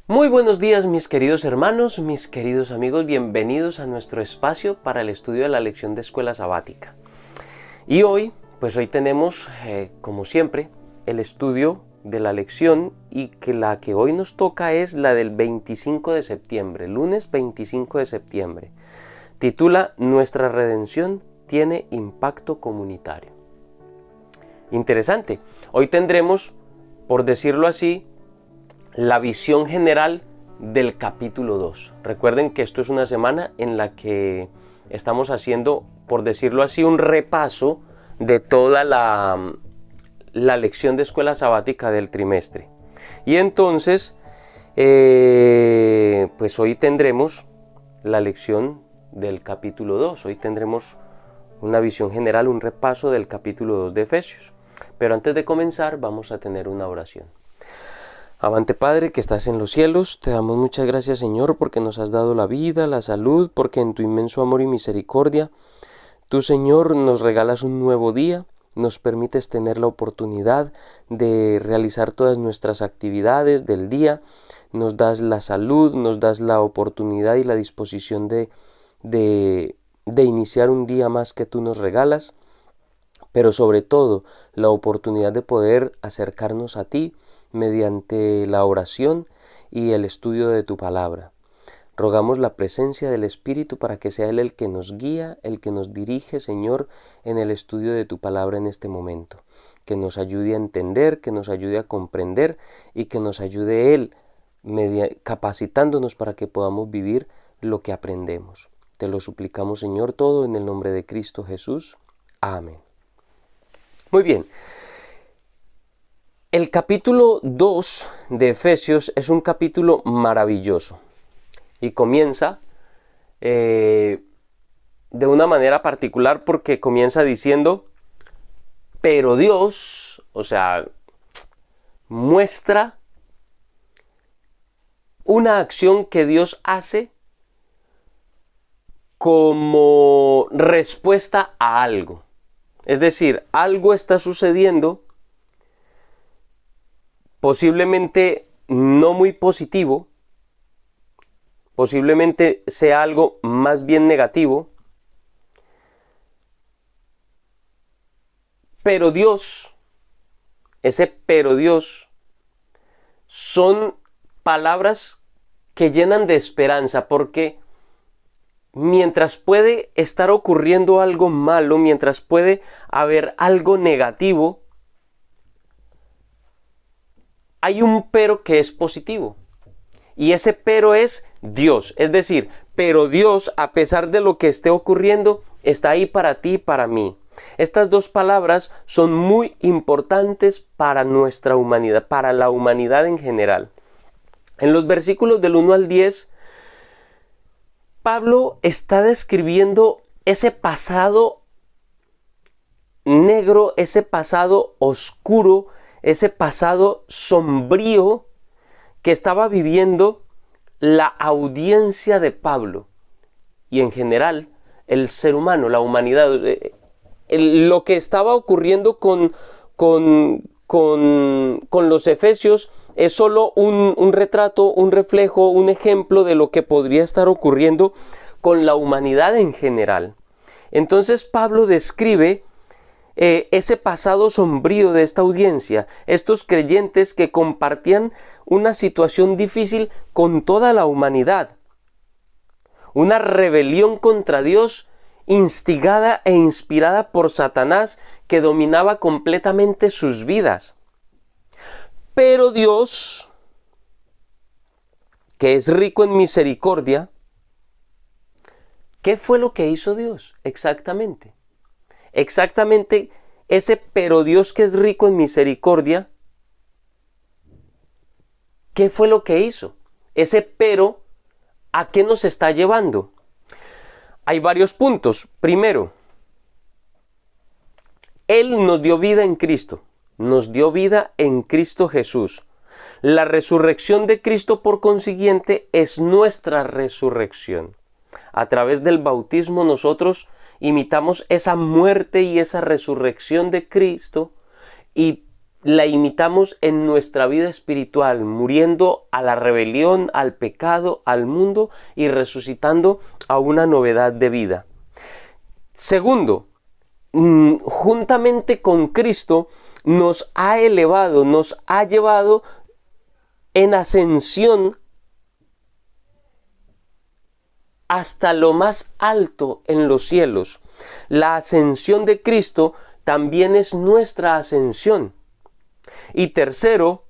Muy buenos días mis queridos hermanos, mis queridos amigos, bienvenidos a nuestro espacio para el estudio de la lección de escuela sabática. Y hoy tenemos, como siempre, el estudio de la lección y que la que hoy nos toca es la del 25 de septiembre, lunes 25 de septiembre. Titula Nuestra redención tiene impacto comunitario. Interesante, hoy tendremos, por decirlo así, la visión general del capítulo 2. Recuerden que esto es una semana en la que estamos haciendo, por decirlo así, un repaso de toda la lección de escuela sabática del trimestre. Y entonces, hoy tendremos la lección del capítulo 2. Hoy tendremos una visión general, un repaso del capítulo 2 de Efesios. Pero antes de comenzar, vamos a tener una oración. Amante Padre que estás en los cielos, te damos muchas gracias, Señor, porque nos has dado la vida, la salud, porque en tu inmenso amor y misericordia, tú, Señor, nos regalas un nuevo día, nos permites tener la oportunidad de realizar todas nuestras actividades del día, nos das la salud, nos das la oportunidad y la disposición de iniciar un día más que tú nos regalas, pero sobre todo la oportunidad de poder acercarnos a ti, mediante la oración y el estudio de tu palabra. Rogamos la presencia del Espíritu para que sea Él el que nos guía, el que nos dirige, Señor, en el estudio de tu palabra en este momento. Que nos ayude a entender, que nos ayude a comprender y que nos ayude Él capacitándonos para que podamos vivir lo que aprendemos. Te lo suplicamos, Señor, todo en el nombre de Cristo Jesús. Amén. Muy bien. El capítulo 2 de Efesios es un capítulo maravilloso y comienza de una manera particular porque comienza diciendo, pero Dios, muestra una acción que Dios hace como respuesta a algo. Es decir, algo está sucediendo posiblemente no muy positivo, posiblemente sea algo más bien negativo, pero Dios, ese pero Dios, son palabras que llenan de esperanza, porque mientras puede estar ocurriendo algo malo, mientras puede haber algo negativo, hay un pero que es positivo, y ese pero es Dios. Es decir, pero Dios, a pesar de lo que esté ocurriendo, está ahí para ti y para mí. Estas dos palabras son muy importantes para nuestra humanidad, para la humanidad en general. En los versículos del 1 al 10, Pablo está describiendo ese pasado negro, ese pasado oscuro, ese pasado sombrío que estaba viviendo la audiencia de Pablo y en general el ser humano, la humanidad. Lo que estaba ocurriendo con los efesios es solo un retrato, un reflejo, un ejemplo de lo que podría estar ocurriendo con la humanidad en general. Entonces Pablo describe ese pasado sombrío de esta audiencia, estos creyentes que compartían una situación difícil con toda la humanidad, una rebelión contra Dios instigada e inspirada por Satanás que dominaba completamente sus vidas. Pero Dios, que es rico en misericordia, ¿qué fue lo que hizo Dios exactamente? Exactamente ese pero Dios que es rico en misericordia, ¿qué fue lo que hizo? Ese pero, ¿a qué nos está llevando? Hay varios puntos. Primero, Él nos dio vida en Cristo, nos dio vida en Cristo Jesús. La resurrección de Cristo, por consiguiente, es nuestra resurrección. A través del bautismo nosotros imitamos esa muerte y esa resurrección de Cristo y la imitamos en nuestra vida espiritual, muriendo a la rebelión, al pecado, al mundo y resucitando a una novedad de vida. Segundo, juntamente con Cristo nos ha elevado, nos ha llevado en ascensión hasta lo más alto en los cielos. La ascensión de Cristo también es nuestra ascensión. Y tercero,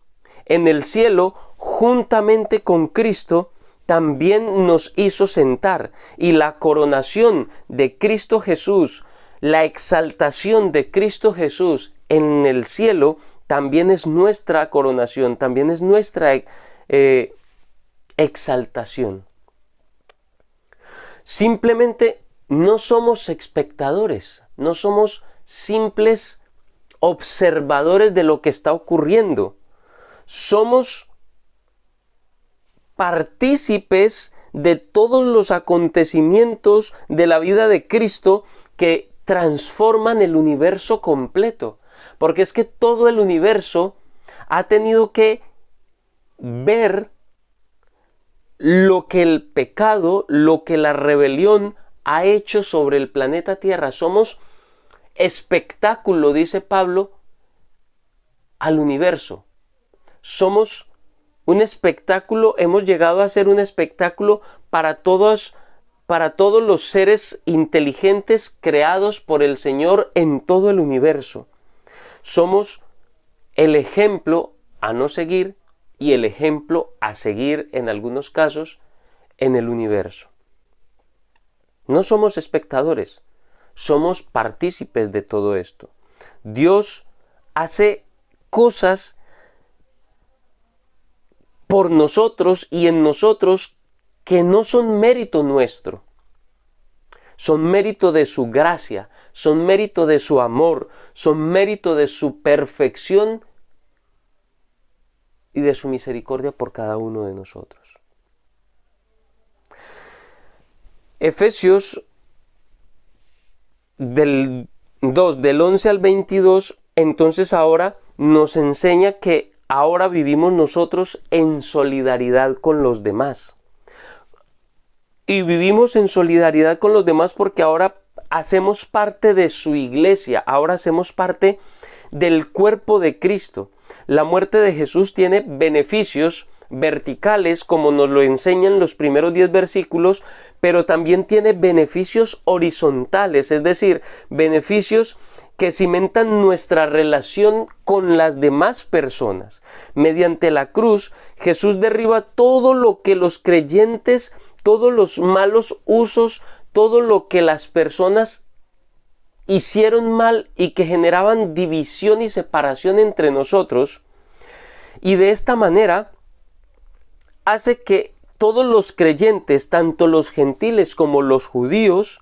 en el cielo, juntamente con Cristo, también nos hizo sentar. Y la coronación de Cristo Jesús, la exaltación de Cristo Jesús en el cielo, también es nuestra coronación, también es nuestra exaltación. Simplemente no somos espectadores, no somos simples observadores de lo que está ocurriendo. Somos partícipes de todos los acontecimientos de la vida de Cristo que transforman el universo completo. Porque es que todo el universo ha tenido que ver lo que el pecado, lo que la rebelión ha hecho sobre el planeta Tierra. Somos espectáculo, dice Pablo, al universo. Somos un espectáculo, hemos llegado a ser un espectáculo para todos los seres inteligentes creados por el Señor en todo el universo. Somos el ejemplo a no seguir y el ejemplo a seguir en algunos casos en el universo. No somos espectadores, somos partícipes de todo esto. Dios hace cosas por nosotros y en nosotros que no son mérito nuestro. Son mérito de su gracia, son mérito de su amor, son mérito de su perfección y de su misericordia por cada uno de nosotros. Efesios del 2, del 11 al 22, entonces ahora nos enseña que ahora vivimos nosotros en solidaridad con los demás. Y vivimos en solidaridad con los demás porque ahora hacemos parte de su iglesia, ahora hacemos parte del cuerpo de Cristo. La muerte de Jesús tiene beneficios verticales, como nos lo enseñan los primeros 10 versículos, pero también tiene beneficios horizontales, es decir, beneficios que cimentan nuestra relación con las demás personas. Mediante la cruz, Jesús derriba todo lo que los creyentes, todos los malos usos, todo lo que las personas hicieron mal y que generaban división y separación entre nosotros, y de esta manera hace que todos los creyentes, tanto los gentiles como los judíos,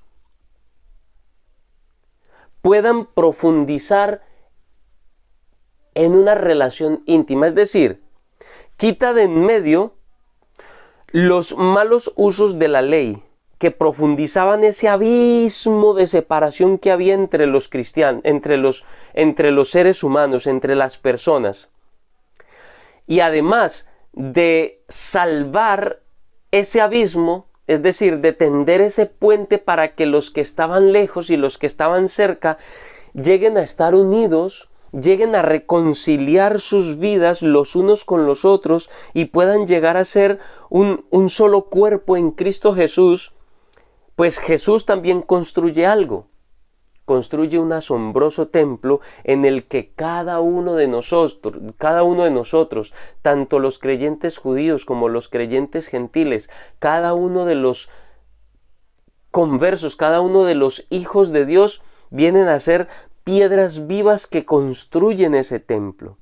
puedan profundizar en una relación íntima, es decir, quita de en medio los malos usos de la ley que profundizaban ese abismo de separación que había entre los cristianos, entre los seres humanos, entre las personas. Y además de salvar ese abismo, es decir, de tender ese puente para que los que estaban lejos y los que estaban cerca lleguen a estar unidos, lleguen a reconciliar sus vidas los unos con los otros y puedan llegar a ser un solo cuerpo en Cristo Jesús, pues Jesús también construye algo. Construye un asombroso templo en el que cada uno de nosotros, tanto los creyentes judíos como los creyentes gentiles, cada uno de los conversos, cada uno de los hijos de Dios, vienen a ser piedras vivas que construyen ese templo.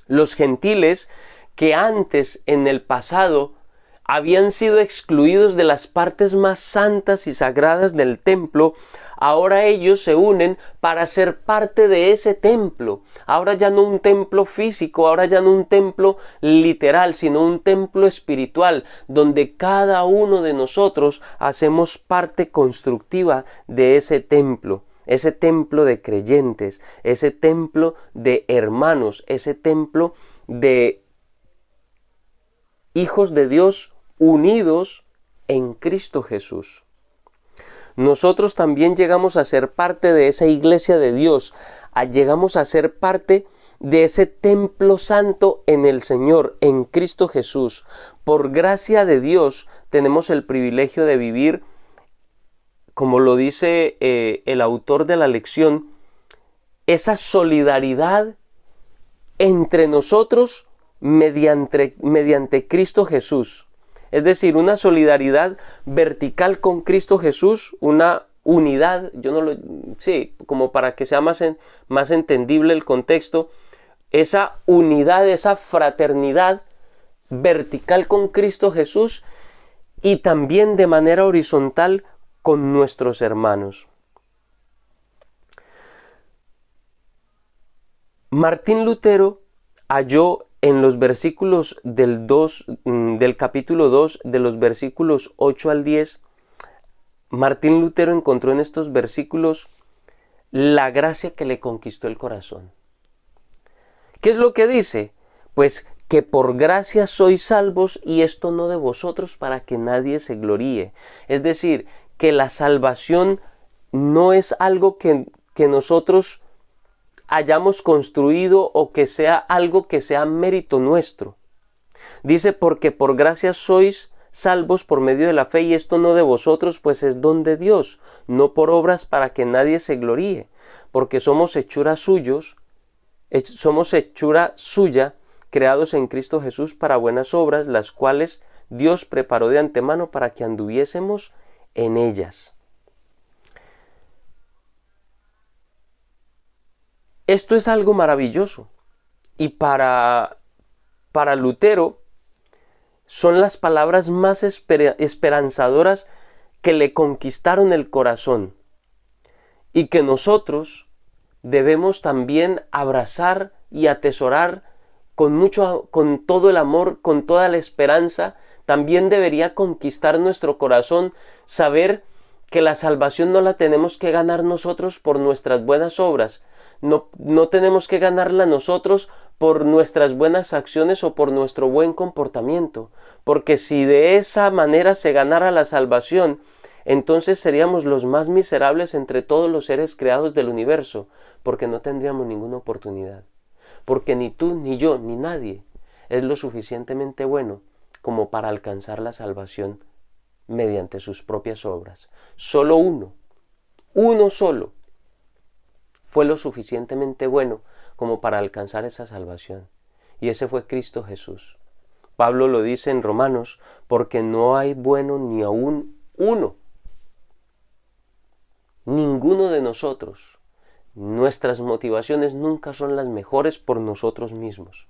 Los gentiles que antes, en el pasado, habían sido excluidos de las partes más santas y sagradas del templo, ahora ellos se unen para ser parte de ese templo. Ahora ya no un templo físico, ahora ya no un templo literal, sino un templo espiritual, donde cada uno de nosotros hacemos parte constructiva de ese templo. ese templo de creyentes, ese templo de hermanos, ese templo de hijos de Dios unidos en Cristo Jesús. Nosotros también llegamos a ser parte de esa iglesia de Dios, llegamos a ser parte de ese templo santo en el Señor, en Cristo Jesús. Por gracia de Dios tenemos el privilegio de vivir, como lo dice el autor de la lección, esa solidaridad entre nosotros mediante Cristo Jesús. Es decir, una solidaridad vertical con Cristo Jesús, una unidad, como para que sea más entendible el contexto, esa unidad, esa fraternidad vertical con Cristo Jesús y también de manera horizontal con nuestros hermanos. Martín Lutero halló en los versículos del capítulo 2, de los versículos 8 al 10, Martín Lutero encontró en estos versículos la gracia que le conquistó el corazón. ¿Qué es lo que dice? Pues que por gracia sois salvos y esto no de vosotros para que nadie se gloríe. Es decir, que la salvación no es algo que nosotros hayamos construido o que sea algo que sea mérito nuestro. Dice, porque por gracia sois salvos por medio de la fe y esto no de vosotros, pues es don de Dios, no por obras para que nadie se gloríe, porque somos hechura suya, creados en Cristo Jesús para buenas obras, las cuales Dios preparó de antemano para que anduviésemos en ellas. Esto es algo maravilloso y para Lutero son las palabras más esperanzadoras que le conquistaron el corazón y que nosotros debemos también abrazar y atesorar con todo el amor, con toda la esperanza. También debería conquistar nuestro corazón saber que la salvación no la tenemos que ganar nosotros por nuestras buenas obras. No tenemos que ganarla nosotros por nuestras buenas acciones o por nuestro buen comportamiento, porque si de esa manera se ganara la salvación, entonces seríamos los más miserables entre todos los seres creados del universo, porque no tendríamos ninguna oportunidad, porque ni tú, ni yo, ni nadie es lo suficientemente bueno como para alcanzar la salvación mediante sus propias obras. Solo uno solo, fue lo suficientemente bueno como para alcanzar esa salvación. Y ese fue Cristo Jesús. Pablo lo dice en Romanos, porque no hay bueno ni aún uno. Ninguno de nosotros. Nuestras motivaciones nunca son las mejores por nosotros mismos.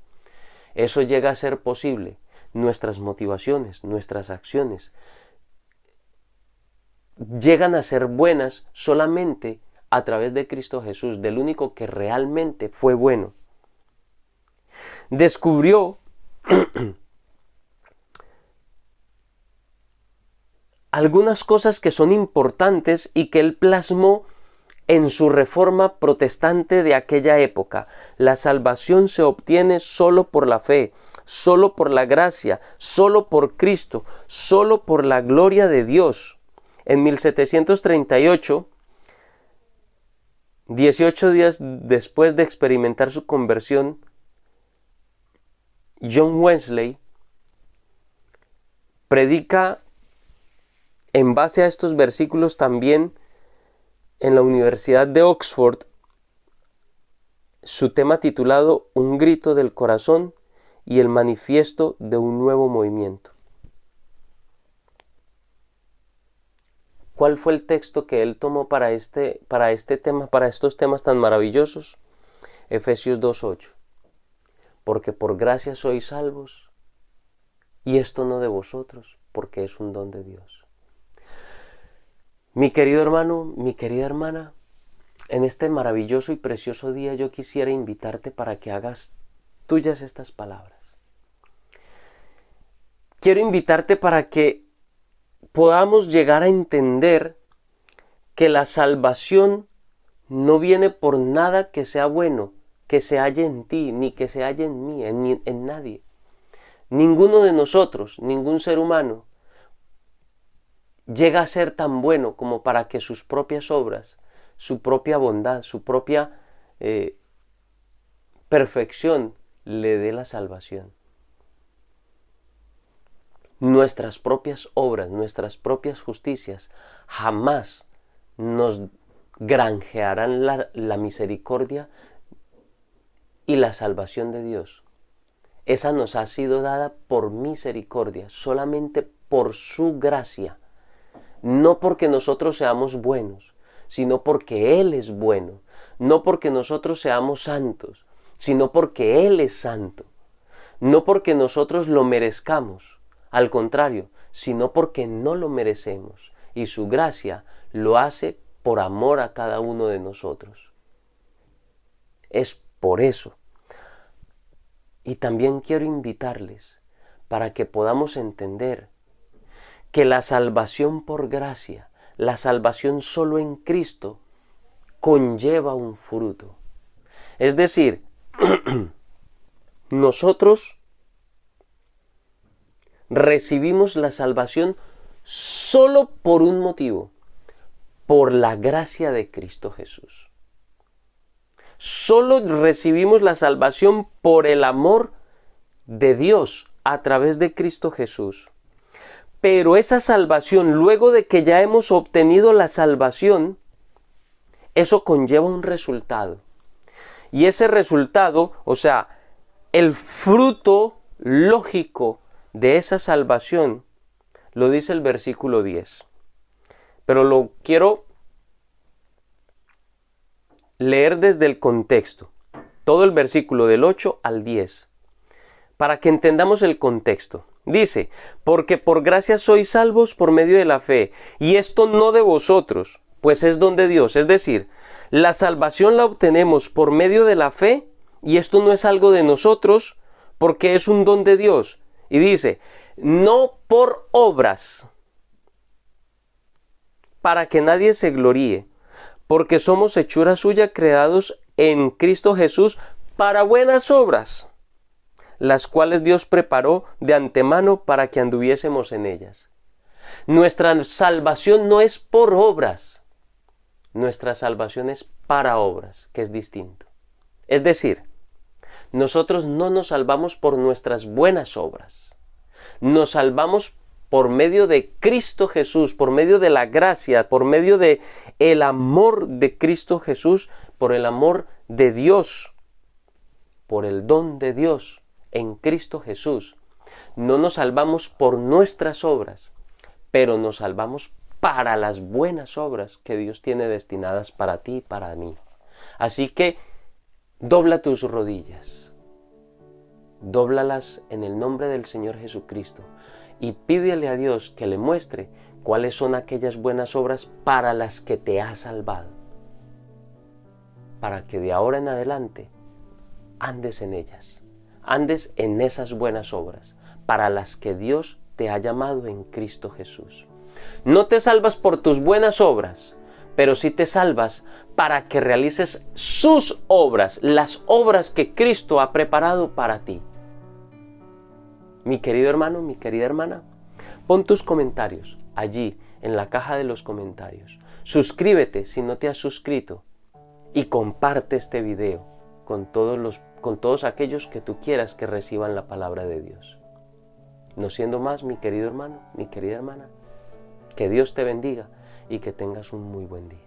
Eso llega a ser posible. Nuestras motivaciones, nuestras acciones llegan a ser buenas solamente a través de Cristo Jesús, del único que realmente fue bueno. Descubrió algunas cosas que son importantes y que él plasmó en su reforma protestante de aquella época. La salvación se obtiene solo por la fe, solo por la gracia, solo por Cristo, solo por la gloria de Dios. En 1738, 18 días después de experimentar su conversión, John Wesley predica en base a estos versículos también en la Universidad de Oxford su tema titulado Un grito del corazón y el manifiesto de un nuevo movimiento. ¿Cuál fue el texto que él tomó para este tema, para estos temas tan maravillosos? Efesios 2:8. Porque por gracia sois salvos, y esto no de vosotros, porque es un don de Dios. Mi querido hermano, mi querida hermana, en este maravilloso y precioso día yo quisiera invitarte para que hagas tuyas estas palabras. Quiero invitarte para que podamos llegar a entender que la salvación no viene por nada que sea bueno, que se halle en ti, ni que se halle en mí, en nadie. Ninguno de nosotros, ningún ser humano, llega a ser tan bueno como para que sus propias obras, su propia bondad, su propia perfección le dé la salvación. Nuestras propias obras, nuestras propias justicias jamás nos granjearán la misericordia y la salvación de Dios. Esa nos ha sido dada por misericordia, solamente por su gracia. No porque nosotros seamos buenos, sino porque Él es bueno. No porque nosotros seamos santos, sino porque Él es santo. No porque nosotros lo merezcamos, al contrario, sino porque no lo merecemos. Y su gracia lo hace por amor a cada uno de nosotros. Es por eso. Y también quiero invitarles para que podamos entender que la salvación por gracia, la salvación solo en Cristo, conlleva un fruto. Es decir, nosotros recibimos la salvación solo por un motivo, por la gracia de Cristo Jesús. Solo recibimos la salvación por el amor de Dios a través de Cristo Jesús. Pero esa salvación, luego de que ya hemos obtenido la salvación, eso conlleva un resultado. Y ese resultado, o sea, el fruto lógico de esa salvación, lo dice el versículo 10. Pero lo quiero leer desde el contexto, todo el versículo del 8 al 10, para que entendamos el contexto. Dice, porque por gracia sois salvos por medio de la fe, y esto no de vosotros, pues es don de Dios. Es decir, la salvación la obtenemos por medio de la fe, y esto no es algo de nosotros, porque es un don de Dios. Y dice, no por obras, para que nadie se gloríe, porque somos hechura suya, creados en Cristo Jesús para buenas obras, las cuales Dios preparó de antemano para que anduviésemos en ellas. Nuestra salvación no es por obras, nuestra salvación es para obras, que es distinto. Es decir, nosotros no nos salvamos por nuestras buenas obras, nos salvamos por medio de Cristo Jesús, por medio de la gracia, por medio de el amor de Cristo Jesús, por el amor de Dios, por el don de Dios en Cristo Jesús. No nos salvamos por nuestras obras, pero nos salvamos para las buenas obras que Dios tiene destinadas para ti y para mí. Así que dobla tus rodillas, dóblalas en el nombre del Señor Jesucristo y pídele a Dios que le muestre cuáles son aquellas buenas obras para las que te ha salvado, para que de ahora en adelante andes en ellas, andes en esas buenas obras para las que Dios te ha llamado en Cristo Jesús. No te salvas por tus buenas obras, pero sí te salvas para que realices sus obras, las obras que Cristo ha preparado para ti. Mi querido hermano, mi querida hermana, pon tus comentarios allí en la caja de los comentarios. Suscríbete si no te has suscrito y comparte este video con todos aquellos que tú quieras que reciban la palabra de Dios. No siendo más, mi querido hermano, mi querida hermana, que Dios te bendiga y que tengas un muy buen día.